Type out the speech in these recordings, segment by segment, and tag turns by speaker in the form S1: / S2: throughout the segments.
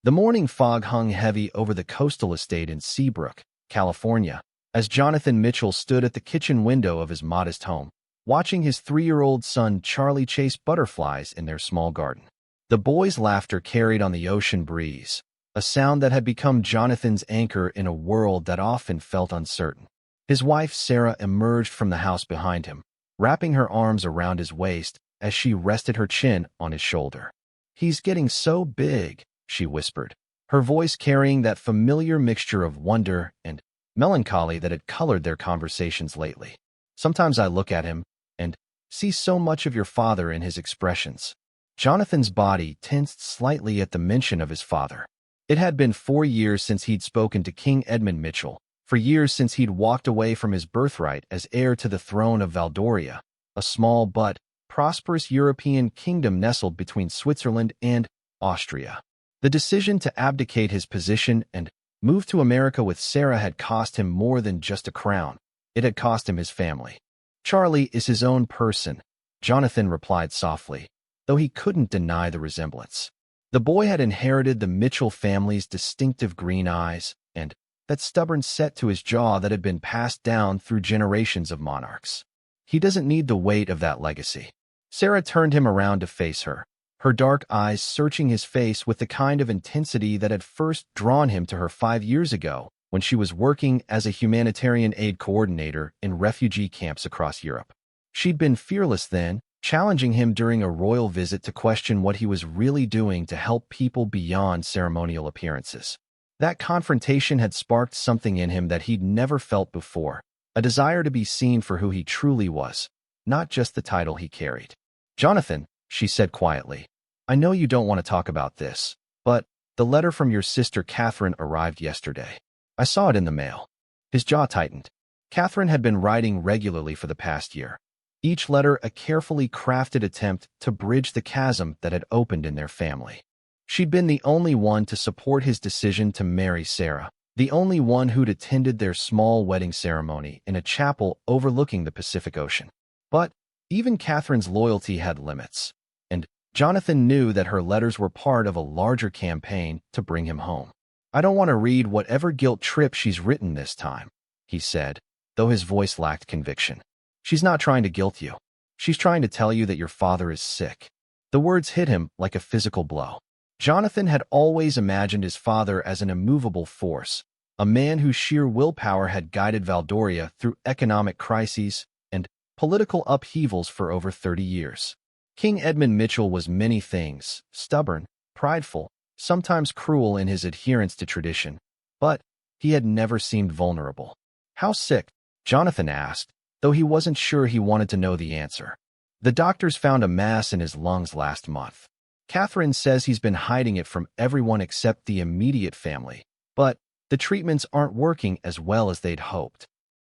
S1: The morning fog hung heavy over the coastal estate in Seabrook, California, as Jonathan Mitchell stood at the kitchen window of his modest home, watching his 3-year-old son Charlie chase butterflies in their small garden. The boy's laughter carried on the ocean breeze, a sound that had become Jonathan's anchor in a world that often felt uncertain. His wife Sarah emerged from the house behind him, wrapping her arms around his waist as she rested her chin on his shoulder. "He's getting so big," she whispered, her voice carrying that familiar mixture of wonder and melancholy that had colored their conversations lately. "Sometimes I look at him and see so much of your father in his expressions." Jonathan's body tensed slightly at the mention of his father. It had been 4 years since he'd spoken to King Edmund Mitchell, for years since he'd walked away from his birthright as heir to the throne of Valdoria, a small but prosperous European kingdom nestled between Switzerland and Austria. The decision to abdicate his position and move to America with Sarah had cost him more than just a crown. It had cost him his family. "Charlie is his own person," Jonathan replied softly, though he couldn't deny the resemblance. The boy had inherited the Mitchell family's distinctive green eyes and that stubborn set to his jaw that had been passed down through generations of monarchs. He doesn't need the weight of that legacy. Sarah turned him around to face her, her dark eyes searching his face with the kind of intensity that had first drawn him to her 5 years ago when she was working as a humanitarian aid coordinator in refugee camps across Europe. She'd been fearless then, challenging him during a royal visit to question what he was really doing to help people beyond ceremonial appearances. That confrontation had sparked something in him that he'd never felt before, a desire to be seen for who he truly was, not just the title he carried. "Jonathan," she said quietly, "I know you don't want to talk about this, but the letter from your sister Catherine arrived yesterday. I saw it in the mail." His jaw tightened. Catherine had been writing regularly for the past year, each letter a carefully crafted attempt to bridge the chasm that had opened in their family. She'd been the only one to support his decision to marry Sarah, the only one who'd attended their small wedding ceremony in a chapel overlooking the Pacific Ocean. But even Catherine's loyalty had limits, and Jonathan knew that her letters were part of a larger campaign to bring him home. "I don't want to read whatever guilt trip she's written this time," he said, though his voice lacked conviction. "She's not trying to guilt you. She's trying to tell you that your father is sick." The words hit him like a physical blow. Jonathan had always imagined his father as an immovable force, a man whose sheer willpower had guided Valdoria through economic crises and political upheavals for over 30 years. King Edmund Mitchell was many things: stubborn, prideful, sometimes cruel in his adherence to tradition, but he had never seemed vulnerable. "How sick?" Jonathan asked, though he wasn't sure he wanted to know the answer. "The doctors found a mass in his lungs last month. Catherine says he's been hiding it from everyone except the immediate family, but the treatments aren't working as well as they'd hoped."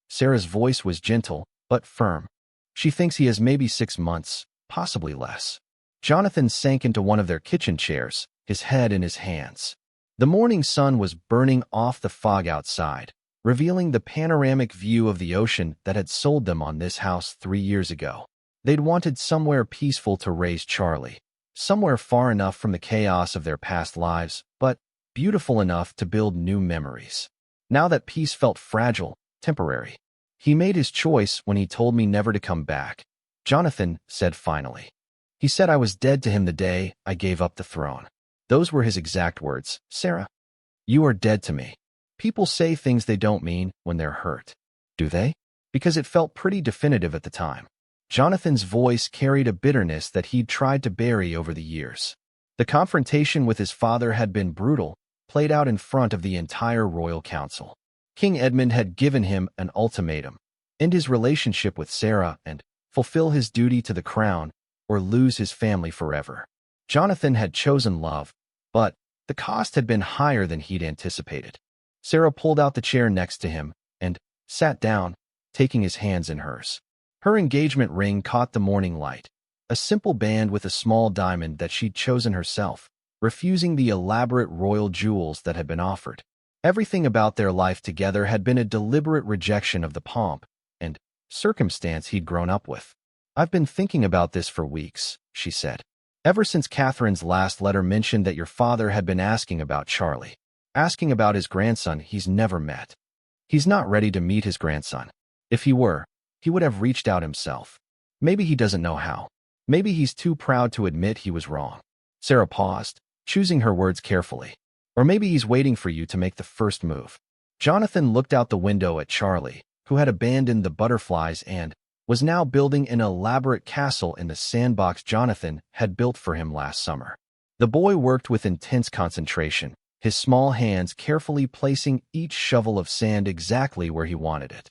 S1: Sarah's voice was gentle, but firm. "She thinks he has maybe 6 months, possibly less." Jonathan sank into one of their kitchen chairs, his head in his hands. The morning sun was burning off the fog outside, revealing the panoramic view of the ocean that had sold them on this house 3 years ago. They'd wanted somewhere peaceful to raise Charlie, somewhere far enough from the chaos of their past lives, but beautiful enough to build new memories. Now that peace felt fragile, temporary. "He made his choice when he told me never to come back," Jonathan said finally. "He said I was dead to him the day I gave up the throne." Those were his exact words. "Sarah, you are dead to me." People say things they don't mean when they're hurt. Do they? Because it felt pretty definitive at the time. Jonathan's voice carried a bitterness that he'd tried to bury over the years. The confrontation with his father had been brutal, played out in front of the entire royal council. King Edmund had given him an ultimatum: end his relationship with Sarah and fulfill his duty to the crown, or lose his family forever. Jonathan had chosen love, but the cost had been higher than he'd anticipated. Sarah pulled out the chair next to him and sat down, taking his hands in hers. Her engagement ring caught the morning light, a simple band with a small diamond that she'd chosen herself, refusing the elaborate royal jewels that had been offered. Everything about their life together had been a deliberate rejection of the pomp and circumstance he'd grown up with. "I've been thinking about this for weeks," she said. Ever since Catherine's last letter mentioned that your father had been asking about Charlie, asking about his grandson he's never met. He's not ready to meet his grandson. If he were, he would have reached out himself. Maybe he doesn't know how. Maybe he's too proud to admit he was wrong. Sarah paused, choosing her words carefully. Or maybe he's waiting for you to make the first move. Jonathan looked out the window at Charlie, who had abandoned the butterflies and was now building an elaborate castle in the sandbox Jonathan had built for him last summer. The boy worked with intense concentration, his small hands carefully placing each shovel of sand exactly where he wanted it.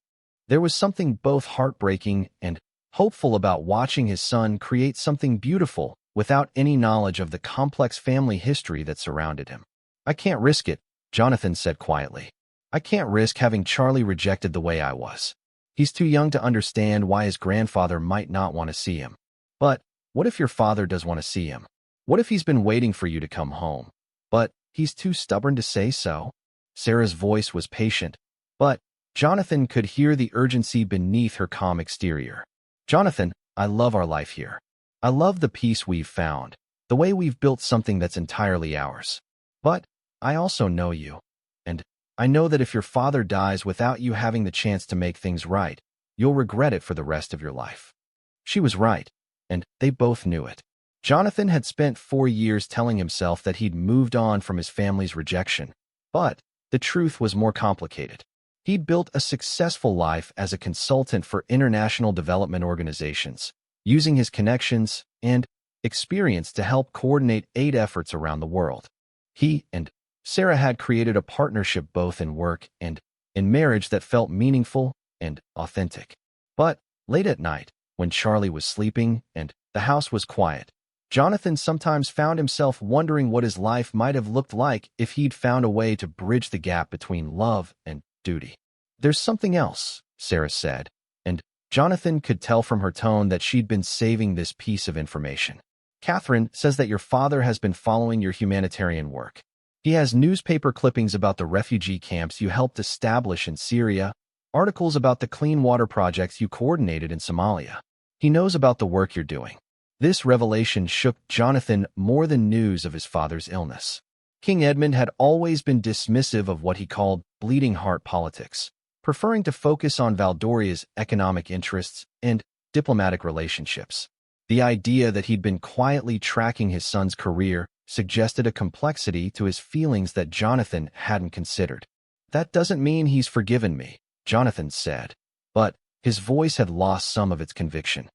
S1: There was something both heartbreaking and hopeful about watching his son create something beautiful without any knowledge of the complex family history that surrounded him. I can't risk it, Jonathan said quietly. I can't risk having Charlie rejected the way I was. He's too young to understand why his grandfather might not want to see him. But what if your father does want to see him? What if he's been waiting for you to come home? But he's too stubborn to say so? Sarah's voice was patient, but Jonathan could hear the urgency beneath her calm exterior. Jonathan, I love our life here. I love the peace we've found, the way we've built something that's entirely ours. But I also know you. And I know that if your father dies without you having the chance to make things right, you'll regret it for the rest of your life. She was right, and they both knew it. Jonathan had spent 4 years telling himself that he'd moved on from his family's rejection, but the truth was more complicated. He'd built a successful life as a consultant for international development organizations, using his connections and experience to help coordinate aid efforts around the world. He and Sarah had created a partnership both in work and in marriage that felt meaningful and authentic. But late at night, when Charlie was sleeping and the house was quiet, Jonathan sometimes found himself wondering what his life might have looked like if he'd found a way to bridge the gap between love and duty. There's something else, Sarah said, and Jonathan could tell from her tone that she'd been saving this piece of information. Catherine says that your father has been following your humanitarian work. He has newspaper clippings about the refugee camps you helped establish in Syria, articles about the clean water projects you coordinated in Somalia. He knows about the work you're doing. This revelation shook Jonathan more than news of his father's illness. King Edmund had always been dismissive of what he called bleeding heart politics, preferring to focus on Valdoria's economic interests and diplomatic relationships. The idea that he'd been quietly tracking his son's career suggested a complexity to his feelings that Jonathan hadn't considered. That doesn't mean he's forgiven me, Jonathan said, but his voice had lost some of its conviction.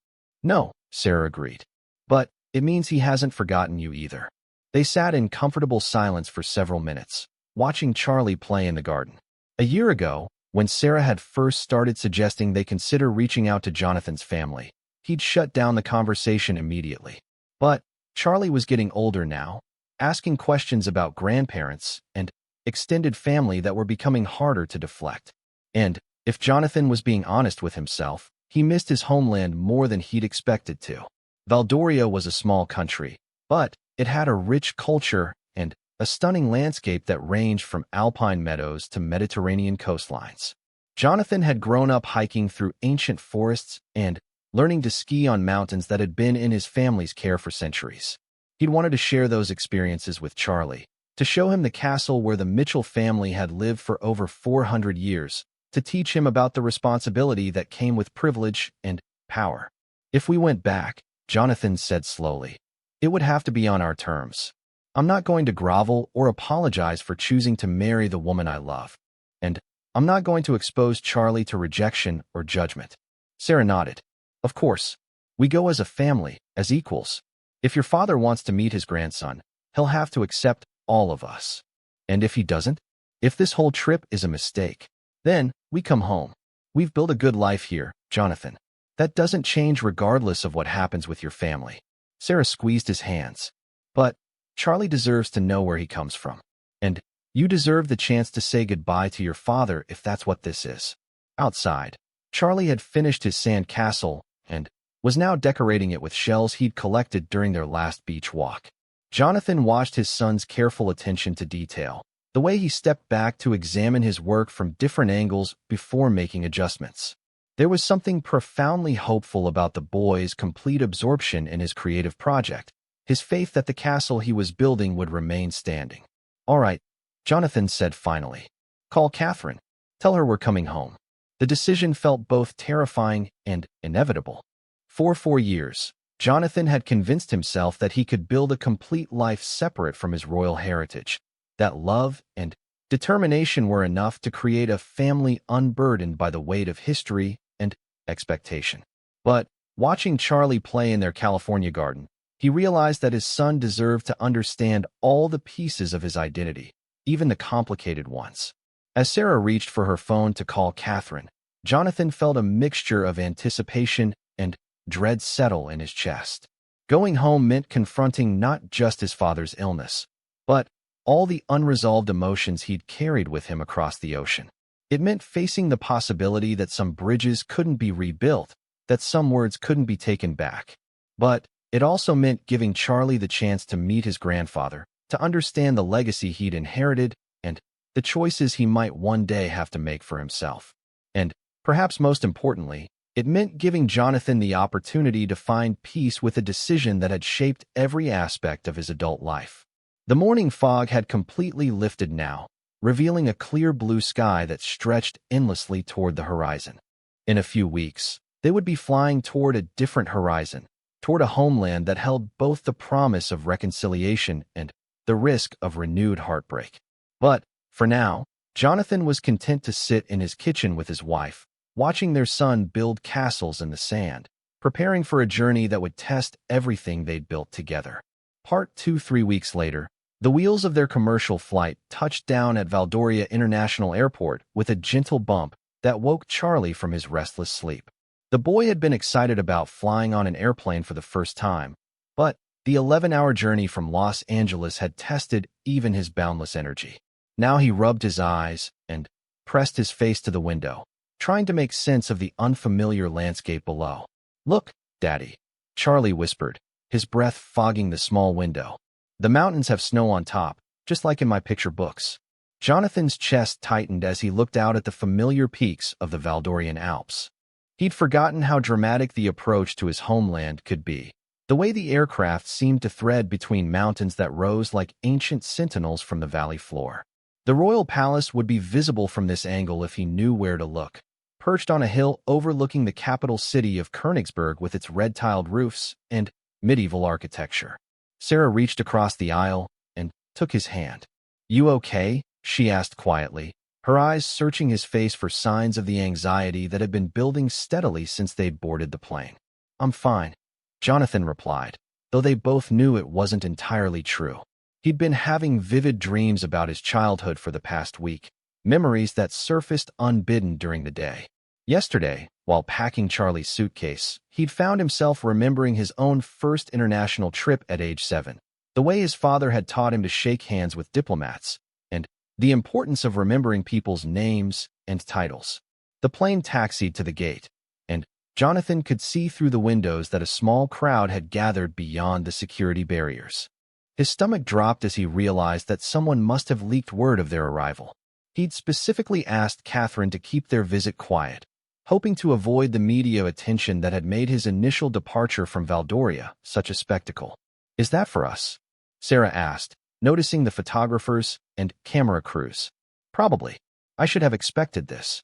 S1: No, Sarah agreed. But it means he hasn't forgotten you either. They sat in comfortable silence for several minutes, watching Charlie play in the garden. A year ago, when Sarah had first started suggesting they consider reaching out to Jonathan's family, he'd shut down the conversation immediately. But Charlie was getting older now, asking questions about grandparents and extended family that were becoming harder to deflect. And if Jonathan was being honest with himself, he missed his homeland more than he'd expected to. Valdoria was a small country, but it had a rich culture and a stunning landscape that ranged from alpine meadows to Mediterranean coastlines. Jonathan had grown up hiking through ancient forests and learning to ski on mountains that had been in his family's care for centuries. He'd wanted to share those experiences with Charlie, to show him the castle where the Mitchell family had lived for over 400 years, to teach him about the responsibility that came with privilege and power. If we went back, Jonathan said slowly, it would have to be on our terms. I'm not going to grovel or apologize for choosing to marry the woman I love. And I'm not going to expose Charlie to rejection or judgment. Sarah nodded. Of course. We go as a family, as equals. If your father wants to meet his grandson, he'll have to accept all of us. And if he doesn't, if this whole trip is a mistake, then we come home. We've built a good life here, Jonathan. That doesn't change regardless of what happens with your family. Sarah squeezed his hands. But Charlie deserves to know where he comes from. And you deserve the chance to say goodbye to your father if that's what this is. Outside, Charlie had finished his sand castle and was now decorating it with shells he'd collected during their last beach walk. Jonathan watched his son's careful attention to detail, the way he stepped back to examine his work from different angles before making adjustments. There was something profoundly hopeful about the boy's complete absorption in his creative project, his faith that the castle he was building would remain standing. "All right," Jonathan said finally. "Call Catherine. Tell her we're coming home." The decision felt both terrifying and inevitable. For 4 years, Jonathan had convinced himself that he could build a complete life separate from his royal heritage, that love and determination were enough to create a family unburdened by the weight of history and expectation. But watching Charlie play in their California garden, he realized that his son deserved to understand all the pieces of his identity, even the complicated ones. As Sarah reached for her phone to call Catherine, Jonathan felt a mixture of anticipation and dread settle in his chest. Going home meant confronting not just his father's illness, but all the unresolved emotions he'd carried with him across the ocean. It meant facing the possibility that some bridges couldn't be rebuilt, that some words couldn't be taken back. But it also meant giving Charlie the chance to meet his grandfather, to understand the legacy he'd inherited, and the choices he might one day have to make for himself. And, perhaps most importantly, it meant giving Jonathan the opportunity to find peace with a decision that had shaped every aspect of his adult life. The morning fog had completely lifted now, revealing a clear blue sky that stretched endlessly toward the horizon. In a few weeks, they would be flying toward a different horizon, toward a homeland that held both the promise of reconciliation and the risk of renewed heartbreak. But, for now, Jonathan was content to sit in his kitchen with his wife, watching their son build castles in the sand, preparing for a journey that would test everything they'd built together. Part 2. 3 weeks later, the wheels of their commercial flight touched down at Valdoria International Airport with a gentle bump that woke Charlie from his restless sleep. The boy had been excited about flying on an airplane for the first time, but the 11-hour journey from Los Angeles had tested even his boundless energy. Now he rubbed his eyes and pressed his face to the window, trying to make sense of the unfamiliar landscape below. "Look, Daddy," Charlie whispered, his breath fogging the small window. "The mountains have snow on top, just like in my picture books." Jonathan's chest tightened as he looked out at the familiar peaks of the Valdorian Alps. He'd forgotten how dramatic the approach to his homeland could be. The way the aircraft seemed to thread between mountains that rose like ancient sentinels from the valley floor. The royal palace would be visible from this angle if he knew where to look, perched on a hill overlooking the capital city of Königsberg with its red-tiled roofs and medieval architecture. Sarah reached across the aisle and took his hand. "You okay?" she asked quietly, her eyes searching his face for signs of the anxiety that had been building steadily since they'd boarded the plane. "I'm fine," Jonathan replied, though they both knew it wasn't entirely true. He'd been having vivid dreams about his childhood for the past week, memories that surfaced unbidden during the day. Yesterday, while packing Charlie's suitcase, he'd found himself remembering his own first international trip at age 7, the way his father had taught him to shake hands with diplomats, and the importance of remembering people's names and titles. The plane taxied to the gate, and Jonathan could see through the windows that a small crowd had gathered beyond the security barriers. His stomach dropped as he realized that someone must have leaked word of their arrival. He'd specifically asked Catherine to keep their visit quiet, hoping to avoid the media attention that had made his initial departure from Valdoria such a spectacle. "Is that for us?" Sarah asked, noticing the photographers and camera crews. "Probably. I should have expected this."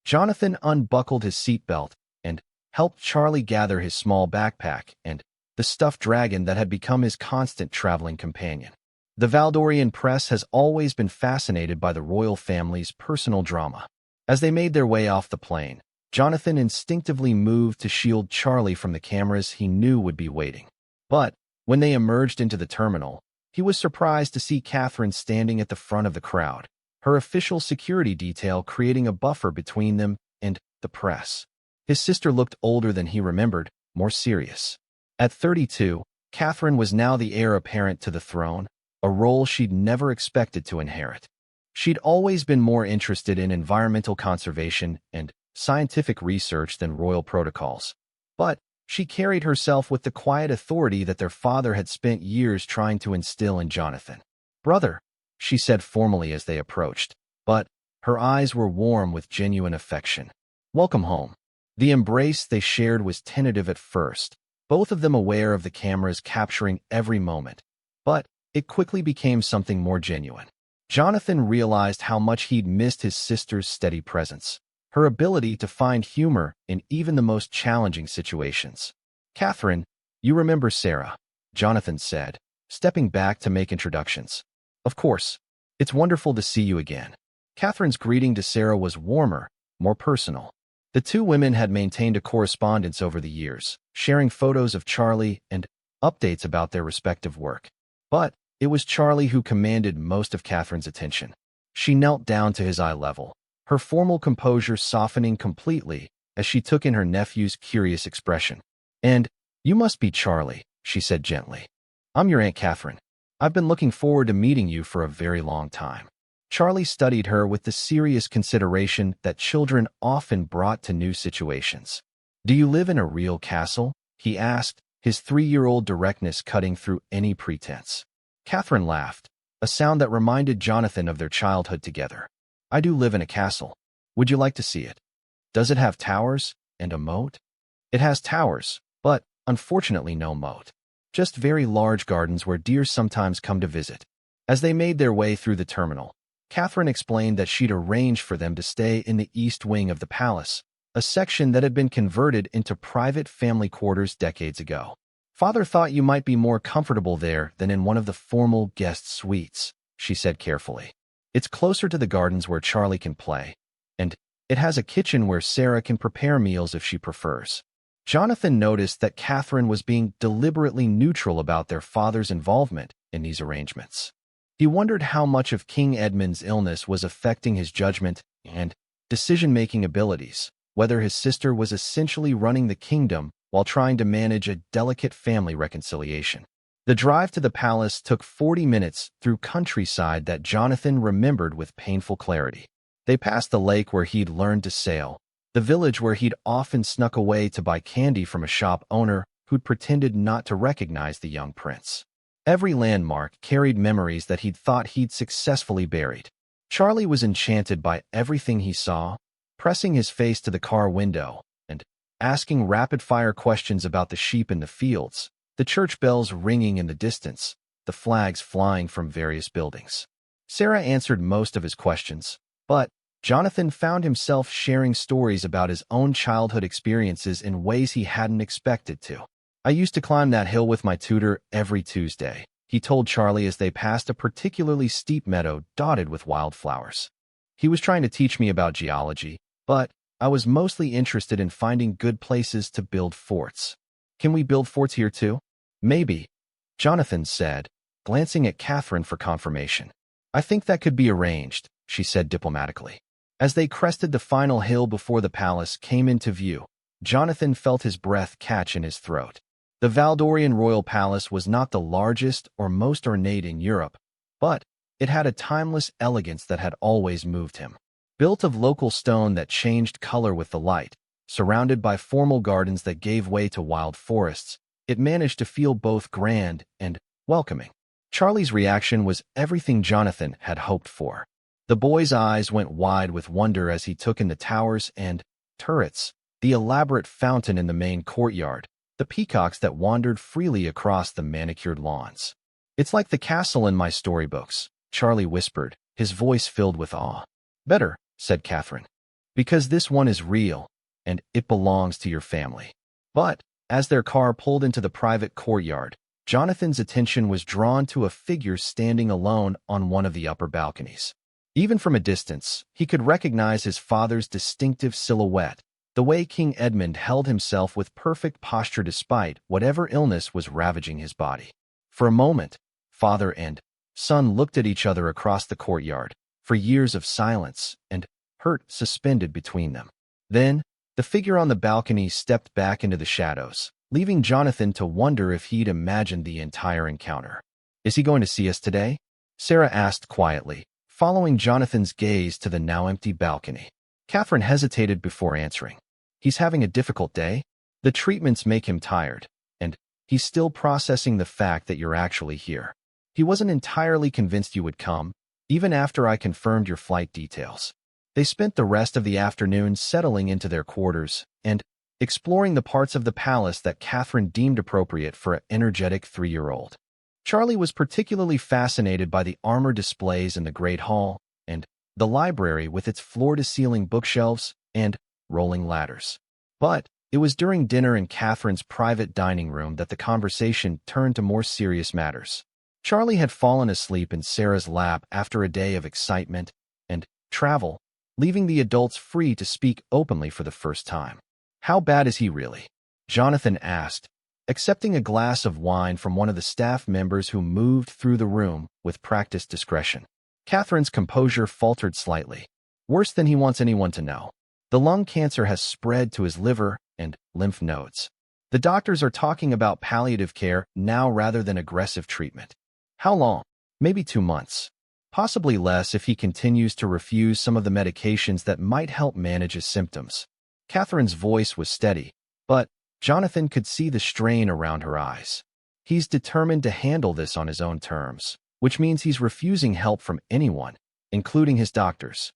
S1: Jonathan unbuckled his seatbelt and helped Charlie gather his small backpack and the stuffed dragon that had become his constant traveling companion. The Valdorian press has always been fascinated by the royal family's personal drama. As they made their way off the plane, Jonathan instinctively moved to shield Charlie from the cameras he knew would be waiting. But when they emerged into the terminal, he was surprised to see Catherine standing at the front of the crowd, her official security detail creating a buffer between them and the press. His sister looked older than he remembered, more serious. At 32, Catherine was now the heir apparent to the throne, a role she'd never expected to inherit. She'd always been more interested in environmental conservation and scientific research than royal protocols. But she carried herself with the quiet authority that their father had spent years trying to instill in Jonathan. "Brother," she said formally as they approached, but her eyes were warm with genuine affection. "Welcome home." The embrace they shared was tentative at first, both of them aware of the cameras capturing every moment. But it quickly became something more genuine. Jonathan realized how much he'd missed his sister's steady presence, her ability to find humor in even the most challenging situations. "Catherine, you remember Sarah," Jonathan said, stepping back to make introductions. "Of course. It's wonderful to see you again." Catherine's greeting to Sarah was warmer, more personal. The two women had maintained a correspondence over the years, sharing photos of Charlie and updates about their respective work. But it was Charlie who commanded most of Catherine's attention. She knelt down to his eye level, her formal composure softening completely as she took in her nephew's curious expression. "And you must be Charlie," she said gently. "I'm your Aunt Catherine. I've been looking forward to meeting you for a very long time." Charlie studied her with the serious consideration that children often brought to new situations. "Do you live in a real castle?" he asked, his 3-year-old directness cutting through any pretense. Catherine laughed, a sound that reminded Jonathan of their childhood together. "I do live in a castle. Would you like to see it? Does it have towers and a moat?" "It has towers, but unfortunately no moat. Just very large gardens where deer sometimes come to visit." As they made their way through the terminal, Catherine explained that she'd arranged for them to stay in the east wing of the palace, a section that had been converted into private family quarters decades ago. "Father thought you might be more comfortable there than in one of the formal guest suites," she said carefully. "It's closer to the gardens where Charlie can play, and it has a kitchen where Sarah can prepare meals if she prefers." Jonathan noticed that Catherine was being deliberately neutral about their father's involvement in these arrangements. He wondered how much of King Edmund's illness was affecting his judgment and decision-making abilities, whether his sister was essentially running the kingdom while trying to manage a delicate family reconciliation. The drive to the palace took 40 minutes through countryside that Jonathan remembered with painful clarity. They passed the lake where he'd learned to sail, the village where he'd often snuck away to buy candy from a shop owner who'd pretended not to recognize the young prince. Every landmark carried memories that he'd thought he'd successfully buried. Charlie was enchanted by everything he saw, pressing his face to the car window and asking rapid-fire questions about the sheep in the fields, the church bells ringing in the distance, the flags flying from various buildings. Sarah answered most of his questions, but Jonathan found himself sharing stories about his own childhood experiences in ways he hadn't expected to. "I used to climb that hill with my tutor every Tuesday," he told Charlie as they passed a particularly steep meadow dotted with wildflowers. "He was trying to teach me about geology, but I was mostly interested in finding good places to build forts." "Can we build forts here too?" "Maybe," Jonathan said, glancing at Catherine for confirmation. "I think that could be arranged," she said diplomatically. As they crested the final hill before the palace came into view, Jonathan felt his breath catch in his throat. The Valdorian royal palace was not the largest or most ornate in Europe, but it had a timeless elegance that had always moved him. Built of local stone that changed color with the light, surrounded by formal gardens that gave way to wild forests, it managed to feel both grand and welcoming. Charlie's reaction was everything Jonathan had hoped for. The boy's eyes went wide with wonder as he took in the towers and turrets, the elaborate fountain in the main courtyard, the peacocks that wandered freely across the manicured lawns. "It's like the castle in my storybooks," Charlie whispered, his voice filled with awe. "Better," said Catherine, "because this one is real, and it belongs to your family." But as their car pulled into the private courtyard, Jonathan's attention was drawn to a figure standing alone on one of the upper balconies. Even from a distance, he could recognize his father's distinctive silhouette, the way King Edmund held himself with perfect posture despite whatever illness was ravaging his body. For a moment, father and son looked at each other across the courtyard, for years of silence and hurt suspended between them. Then, the figure on the balcony stepped back into the shadows, leaving Jonathan to wonder if he'd imagined the entire encounter. "Is he going to see us today?" Sarah asked quietly, following Jonathan's gaze to the now empty balcony. Catherine hesitated before answering. "He's having a difficult day. The treatments make him tired, and he's still processing the fact that you're actually here. He wasn't entirely convinced you would come, even after I confirmed your flight details." They spent the rest of the afternoon settling into their quarters and exploring the parts of the palace that Catherine deemed appropriate for an energetic 3-year-old. Charlie was particularly fascinated by the armor displays in the Great Hall and the library with its floor-to-ceiling bookshelves and rolling ladders. But it was during dinner in Catherine's private dining room that the conversation turned to more serious matters. Charlie had fallen asleep in Sarah's lap after a day of excitement and travel, leaving the adults free to speak openly for the first time. "How bad is he really?" Jonathan asked, accepting a glass of wine from one of the staff members who moved through the room with practiced discretion. Catherine's composure faltered slightly. "Worse than he wants anyone to know. The lung cancer has spread to his liver and lymph nodes. The doctors are talking about palliative care now rather than aggressive treatment." "How long?" "Maybe 2 months. Possibly less if he continues to refuse some of the medications that might help manage his symptoms." Catherine's voice was steady, but Jonathan could see the strain around her eyes. He's determined to handle this on his own terms, which means he's refusing help from anyone, including his doctors.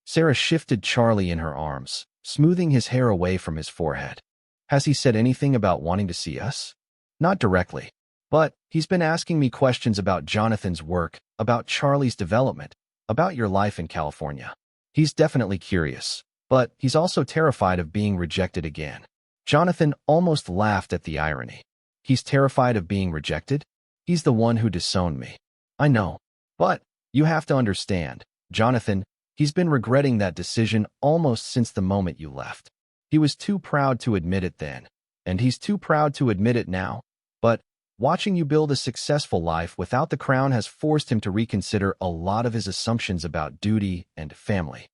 S1: Sarah shifted Charlie in her arms, smoothing his hair away from his forehead. "Has he said anything about wanting to see us?" "Not directly. But he's been asking me questions about Jonathan's work, about Charlie's development, about your life in California. He's definitely curious, but he's also terrified of being rejected again." Jonathan almost laughed at the irony. "He's terrified of being rejected? He's the one who disowned me." "I know. But you have to understand, Jonathan, he's been regretting that decision almost since the moment you left. He was too proud to admit it then, and he's too proud to admit it now. But watching you build a successful life without the crown has forced him to reconsider a lot of his assumptions about duty and family."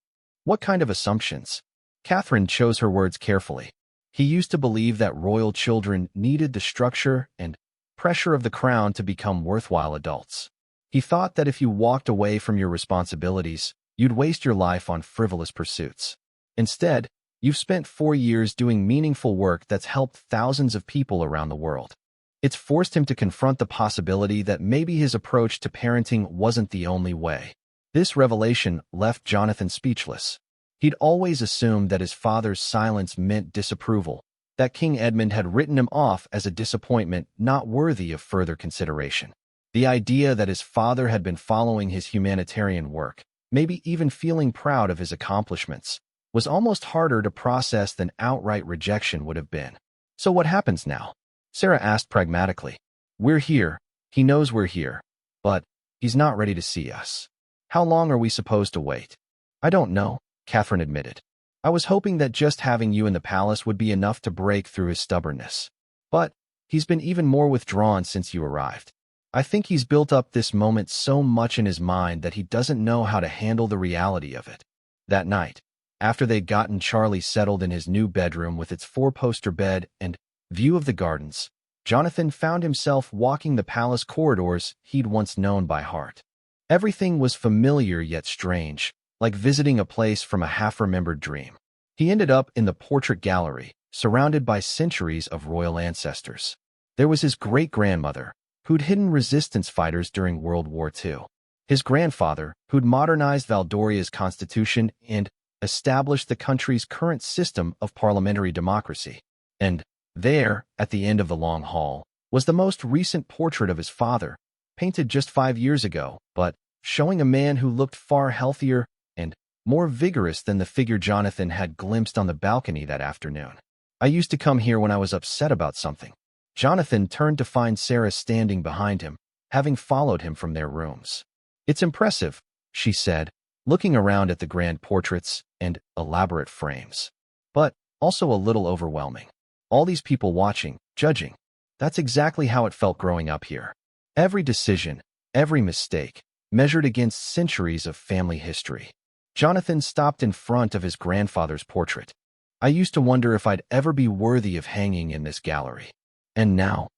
S1: "What kind of assumptions?" Catherine chose her words carefully. "He used to believe that royal children needed the structure and pressure of the crown to become worthwhile adults. He thought that if you walked away from your responsibilities, you'd waste your life on frivolous pursuits. Instead, you've spent 4 years doing meaningful work that's helped thousands of people around the world. It's forced him to confront the possibility that maybe his approach to parenting wasn't the only way." This revelation left Jonathan speechless. He'd always assumed that his father's silence meant disapproval, that King Edmund had written him off as a disappointment not worthy of further consideration. The idea that his father had been following his humanitarian work, maybe even feeling proud of his accomplishments, was almost harder to process than outright rejection would have been. "So what happens now?" Sarah asked pragmatically. "We're here. He knows we're here. But he's not ready to see us. How long are we supposed to wait?" "I don't know," Catherine admitted. "I was hoping that just having you in the palace would be enough to break through his stubbornness. But he's been even more withdrawn since you arrived. I think he's built up this moment so much in his mind that he doesn't know how to handle the reality of it." That night, after they'd gotten Charlie settled in his new bedroom with its 4-poster bed and view of the gardens, Jonathan found himself walking the palace corridors he'd once known by heart. Everything was familiar yet strange, like visiting a place from a half-remembered dream. He ended up in the portrait gallery, surrounded by centuries of royal ancestors. There was his great-grandmother, who'd hidden resistance fighters during World War II. His grandfather, who'd modernized Valdoria's constitution and established the country's current system of parliamentary democracy. And there, at the end of the long hall, was the most recent portrait of his father, painted just 5 years ago, but showing a man who looked far healthier and more vigorous than the figure Jonathan had glimpsed on the balcony that afternoon. "I used to come here when I was upset about something." Jonathan turned to find Sarah standing behind him, having followed him from their rooms. "It's impressive," she said, looking around at the grand portraits and elaborate frames. "But also a little overwhelming. All these people watching, judging. That's exactly how it felt growing up here. Every decision, every mistake, measured against centuries of family history." Jonathan stopped in front of his grandfather's portrait. "I used to wonder if I'd ever be worthy of hanging in this gallery. And now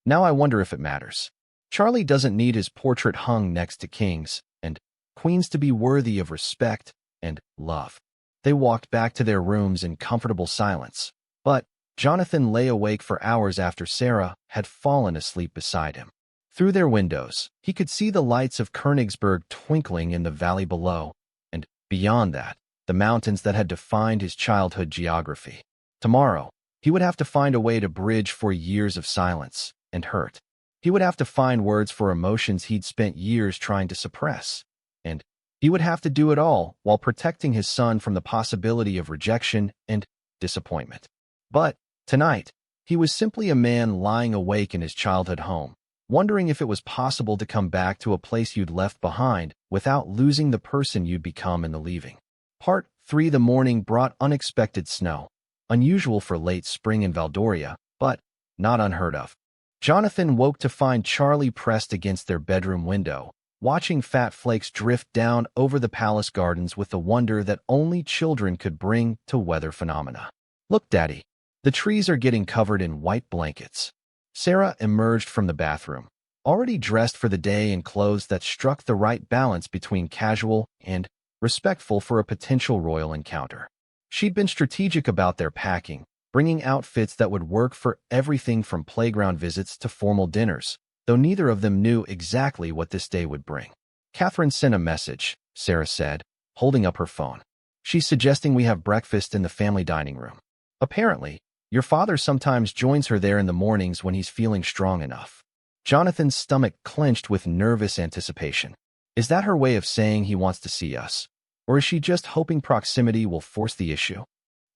S1: I wonder if it matters. Charlie doesn't need his portrait hung next to kings and queens to be worthy of respect and love." They walked back to their rooms in comfortable silence, but Jonathan lay awake for hours after Sarah had fallen asleep beside him. Through their windows, he could see the lights of Königsberg twinkling in the valley below, and beyond that, the mountains that had defined his childhood geography. Tomorrow, He would have to find a way to bridge for years of silence and hurt. He would have to find words for emotions he'd spent years trying to suppress. And he would have to do it all while protecting his son from the possibility of rejection and disappointment. But tonight, he was simply a man lying awake in his childhood home, wondering if it was possible to come back to a place you'd left behind without losing the person you'd become in the leaving. Part 3. The morning brought unexpected snow, unusual for late spring in Valdoria, but not unheard of. Jonathan woke to find Charlie pressed against their bedroom window, watching fat flakes drift down over the palace gardens with the wonder that only children could bring to weather phenomena. "Look, Daddy, the trees are getting covered in white blankets." Sarah emerged from the bathroom, already dressed for the day in clothes that struck the right balance between casual and respectful for a potential royal encounter. She'd been strategic about their packing, bringing outfits that would work for everything from playground visits to formal dinners, though neither of them knew exactly what this day would bring. "Catherine sent a message," Sarah said, holding up her phone. "She's suggesting we have breakfast in the family dining room. Apparently, your father sometimes joins her there in the mornings when he's feeling strong enough." Jonathan's stomach clenched with nervous anticipation. Is that her way of saying he wants to see us? Or is she just hoping proximity will force the issue?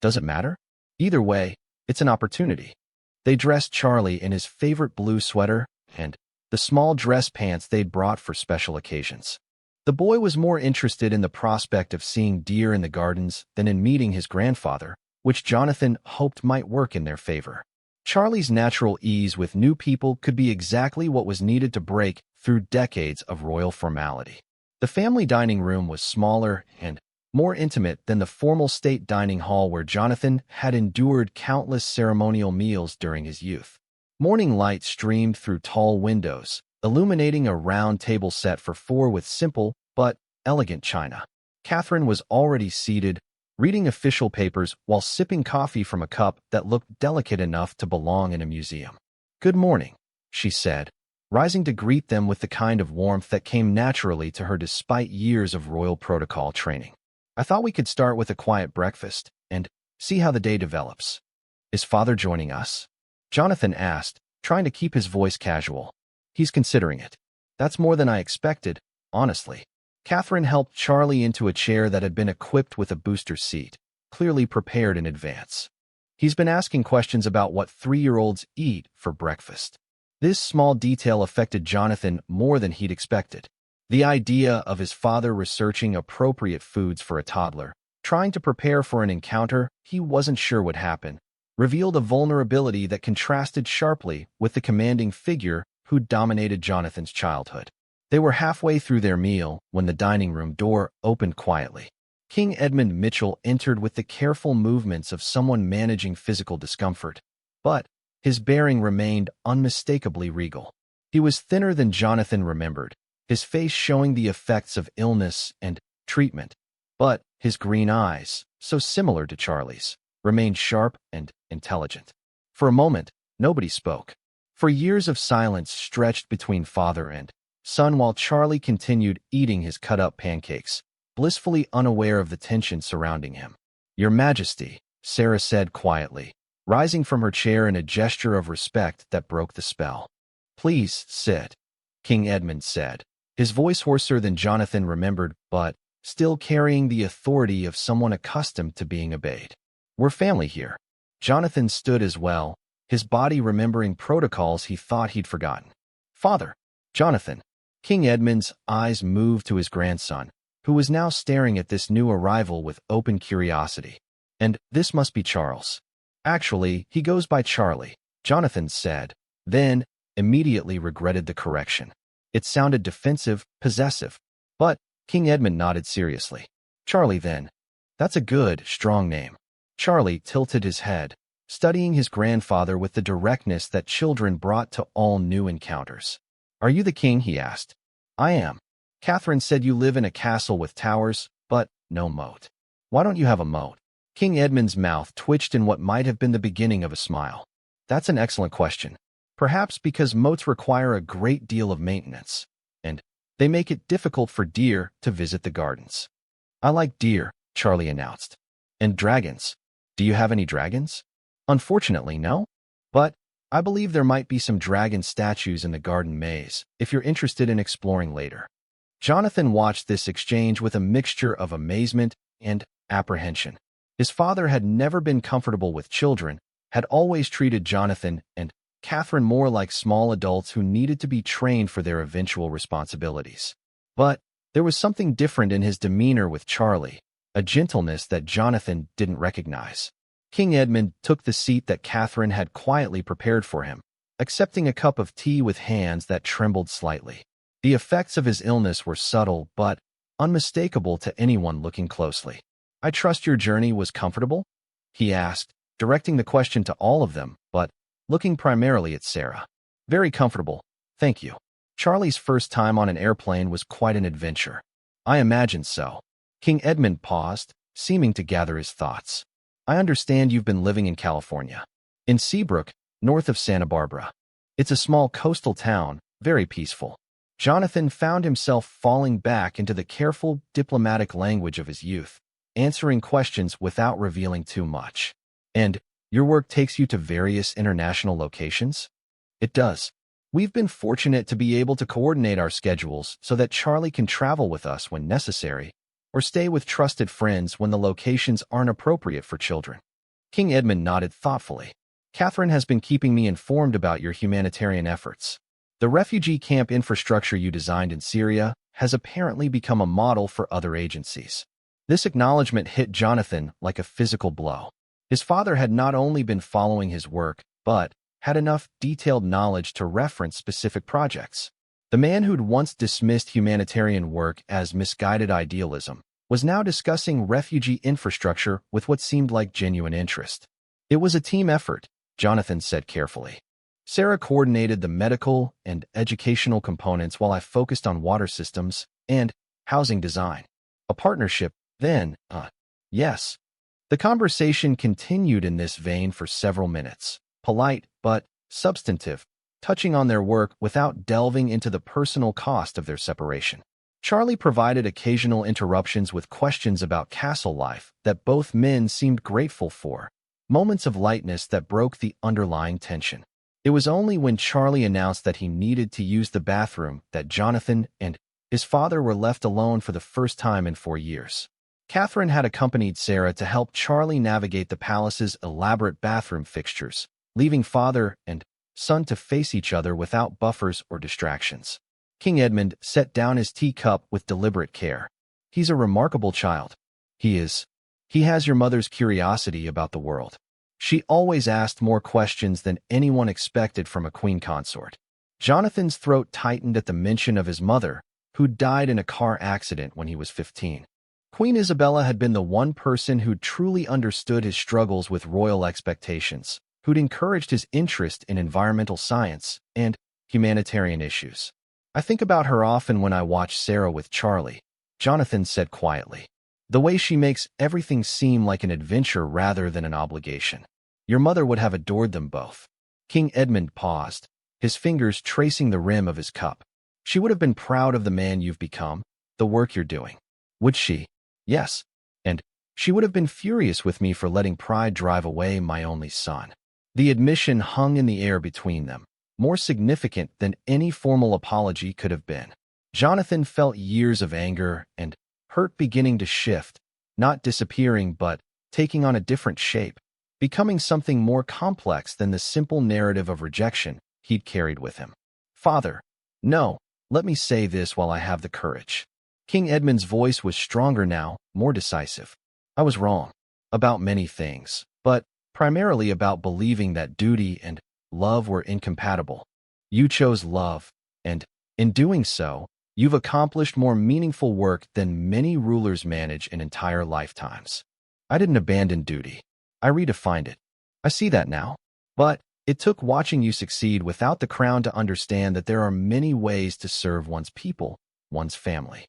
S1: Does it matter? Either way, it's an opportunity. They dressed Charlie in his favorite blue sweater and the small dress pants they'd brought for special occasions. The boy was more interested in the prospect of seeing deer in the gardens than in meeting his grandfather, which Jonathan hoped might work in their favor. Charlie's natural ease with new people could be exactly what was needed to break through decades of royal formality. The family dining room was smaller and more intimate than the formal state dining hall where Jonathan had endured countless ceremonial meals during his youth. Morning light streamed through tall windows, illuminating a round table set for four with simple but elegant china. Catherine was already seated, reading official papers while sipping coffee from a cup that looked delicate enough to belong in a museum. "Good morning," she said, rising to greet them with the kind of warmth that came naturally to her despite years of royal protocol training. "I thought we could start with a quiet breakfast and see how the day develops." "Is Father joining us?" Jonathan asked, trying to keep his voice casual. "He's considering it." "That's more than I expected, honestly." Catherine helped Charlie into a chair that had been equipped with a booster seat, clearly prepared in advance. "He's been asking questions about what 3-year-olds eat for breakfast." This small detail affected Jonathan more than he'd expected. The idea of his father researching appropriate foods for a toddler, trying to prepare for an encounter he wasn't sure would happen, revealed a vulnerability that contrasted sharply with the commanding figure who dominated Jonathan's childhood. They were halfway through their meal when the dining room door opened quietly. King Edmund Mitchell entered with the careful movements of someone managing physical discomfort, but his bearing remained unmistakably regal. He was thinner than Jonathan remembered, his face showing the effects of illness and treatment, but his green eyes, so similar to Charlie's, remained sharp and intelligent. For a moment, nobody spoke. For years of silence stretched between father and son while Charlie continued eating his cut-up pancakes, blissfully unaware of the tension surrounding him. "Your Majesty," Sarah said quietly, rising from her chair in a gesture of respect that broke the spell. "Please sit," King Edmund said, his voice hoarser than Jonathan remembered, but still carrying the authority of someone accustomed to being obeyed. "We're family here." Jonathan stood as well, his body remembering protocols he thought he'd forgotten. "Father." "Jonathan." King Edmund's eyes moved to his grandson, who was now staring at this new arrival with open curiosity. "And this must be Charles." "Actually, he goes by Charlie," Jonathan said, then immediately regretted the correction. It sounded defensive, possessive. But King Edmund nodded seriously. "Charlie, then. That's a good, strong name." Charlie tilted his head, studying his grandfather with the directness that children brought to all new encounters. "Are you the king?" he asked. "I am." "Catherine said you live in a castle with towers, but no moat. Why don't you have a moat?" King Edmund's mouth twitched in what might have been the beginning of a smile. "That's an excellent question. Perhaps because moats require a great deal of maintenance, and they make it difficult for deer to visit the gardens." "I like deer," Charlie announced. "And dragons. Do you have any dragons?" Unfortunately, no. But I believe there might be some dragon statues in the garden maze, if you're interested in exploring later. Jonathan watched this exchange with a mixture of amazement and apprehension. His father had never been comfortable with children, had always treated Jonathan and Catherine more like small adults who needed to be trained for their eventual responsibilities. But there was something different in his demeanor with Charlie, a gentleness that Jonathan didn't recognize. King Edmund took the seat that Catherine had quietly prepared for him, accepting a cup of tea with hands that trembled slightly. The effects of his illness were subtle but unmistakable to anyone looking closely. "I trust your journey was comfortable?" he asked, directing the question to all of them, but looking primarily at Sarah. "Very comfortable, thank you." Charlie's first time on an airplane was quite an adventure. "I imagine so." King Edmund paused, seeming to gather his thoughts. "I understand you've been living in California. In Seabrook, north of Santa Barbara. It's a small coastal town, very peaceful." Jonathan found himself falling back into the careful, diplomatic language of his youth, answering questions without revealing too much. "And your work takes you to various international locations?" "It does. We've been fortunate to be able to coordinate our schedules so that Charlie can travel with us when necessary, or stay with trusted friends when the locations aren't appropriate for children." King Edmund nodded thoughtfully. "Catherine has been keeping me informed about your humanitarian efforts. The refugee camp infrastructure you designed in Syria has apparently become a model for other agencies." This acknowledgement hit Jonathan like a physical blow. His father had not only been following his work, but had enough detailed knowledge to reference specific projects. The man who'd once dismissed humanitarian work as misguided idealism was now discussing refugee infrastructure with what seemed like genuine interest. "It was a team effort," Jonathan said carefully. "Sarah coordinated the medical and educational components while I focused on water systems and housing design. A partnership, then, yes." The conversation continued in this vein for several minutes, polite but substantive, touching on their work without delving into the personal cost of their separation. Charlie provided occasional interruptions with questions about castle life that both men seemed grateful for, moments of lightness that broke the underlying tension. It was only when Charlie announced that he needed to use the bathroom that Jonathan and his father were left alone for the first time in 4 years. Catherine had accompanied Sarah to help Charlie navigate the palace's elaborate bathroom fixtures, leaving father and son to face each other without buffers or distractions. King Edmund set down his teacup with deliberate care. "He's a remarkable child. He is. He has your mother's curiosity about the world. She always asked more questions than anyone expected from a queen consort." Jonathan's throat tightened at the mention of his mother, who died in a car accident when he was 15. Queen Isabella had been the one person who'd truly understood his struggles with royal expectations, who'd encouraged his interest in environmental science and humanitarian issues. "I think about her often when I watch Sarah with Charlie," Jonathan said quietly. "The way she makes everything seem like an adventure rather than an obligation. Your mother would have adored them both." King Edmund paused, his fingers tracing the rim of his cup. "She would have been proud of the man you've become, the work you're doing." "Would she?" "Yes. And she would have been furious with me for letting pride drive away my only son." The admission hung in the air between them, more significant than any formal apology could have been. Jonathan felt years of anger and hurt beginning to shift, not disappearing but taking on a different shape, becoming something more complex than the simple narrative of rejection he'd carried with him. "Father, no, let me say this while I have the courage." King Edmund's voice was stronger now, more decisive. "I was wrong. About many things, but primarily about believing that duty and love were incompatible. You chose love, and in doing so, you've accomplished more meaningful work than many rulers manage in entire lifetimes. I didn't abandon duty. I redefined it. I see that now. But it took watching you succeed without the crown to understand that there are many ways to serve one's people, one's family."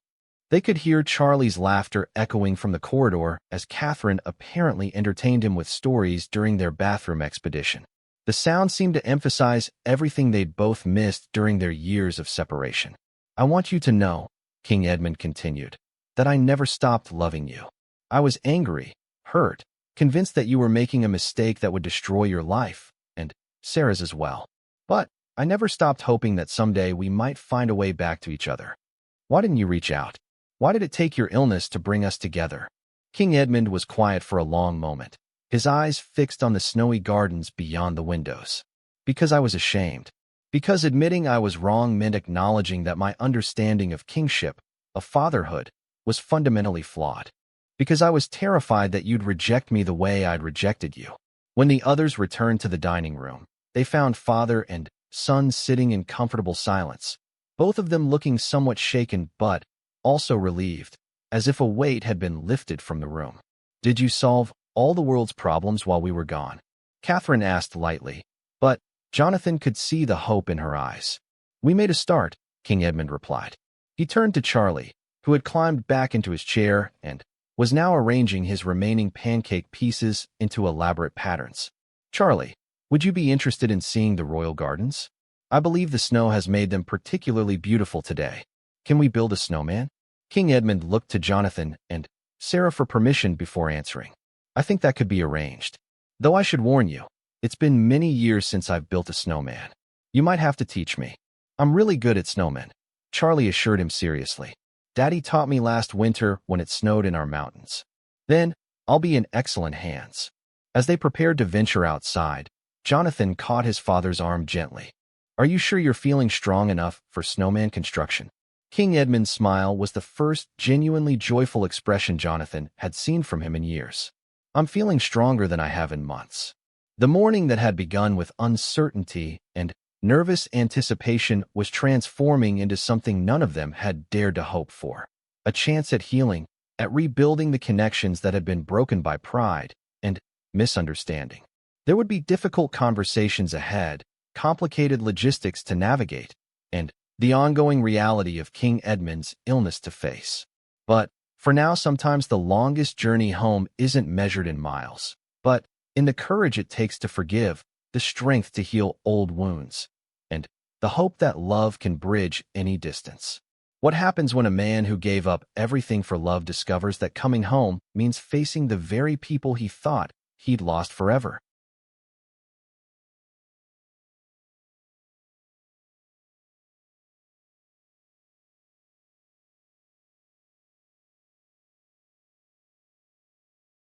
S1: They could hear Charlie's laughter echoing from the corridor as Catherine apparently entertained him with stories during their bathroom expedition. The sound seemed to emphasize everything they'd both missed during their years of separation. "I want you to know," King Edmund continued, "that I never stopped loving you. I was angry, hurt, convinced that you were making a mistake that would destroy your life, and Sarah's as well. But I never stopped hoping that someday we might find a way back to each other. Why didn't you reach out? Why did it take your illness to bring us together?" King Edmund was quiet for a long moment, his eyes fixed on the snowy gardens beyond the windows. "Because I was ashamed. Because admitting I was wrong meant acknowledging that my understanding of kingship, of fatherhood, was fundamentally flawed. Because I was terrified that you'd reject me the way I'd rejected you." When the others returned to the dining room, they found father and son sitting in comfortable silence, both of them looking somewhat shaken but also relieved, as if a weight had been lifted from the room. "Did you solve all the world's problems while we were gone?" Catherine asked lightly, but Jonathan could see the hope in her eyes. "We made a start," King Edmund replied. He turned to Charlie, who had climbed back into his chair and was now arranging his remaining pancake pieces into elaborate patterns. "Charlie, would you be interested in seeing the royal gardens? I believe the snow has made them particularly beautiful today. Can we build a snowman?" King Edmund looked to Jonathan and Sarah for permission before answering. "I think that could be arranged. Though I should warn you, it's been many years since I've built a snowman. You might have to teach me. I'm really good at snowmen," Charlie assured him seriously. "Daddy taught me last winter when it snowed in our mountains. Then I'll be in excellent hands." As they prepared to venture outside, Jonathan caught his father's arm gently. "Are you sure you're feeling strong enough for snowman construction?" King Edmund's smile was the first genuinely joyful expression Jonathan had seen from him in years. "I'm feeling stronger than I have in months." The morning that had begun with uncertainty and nervous anticipation was transforming into something none of them had dared to hope for. A chance at healing, at rebuilding the connections that had been broken by pride and misunderstanding. There would be difficult conversations ahead, complicated logistics to navigate, and the ongoing reality of King Edmund's illness to face. But for now, sometimes the longest journey home isn't measured in miles, but in the courage it takes to forgive, the strength to heal old wounds, and the hope that love can bridge any distance. What happens when a man who gave up everything for love discovers that coming home means facing the very people he thought he'd lost forever?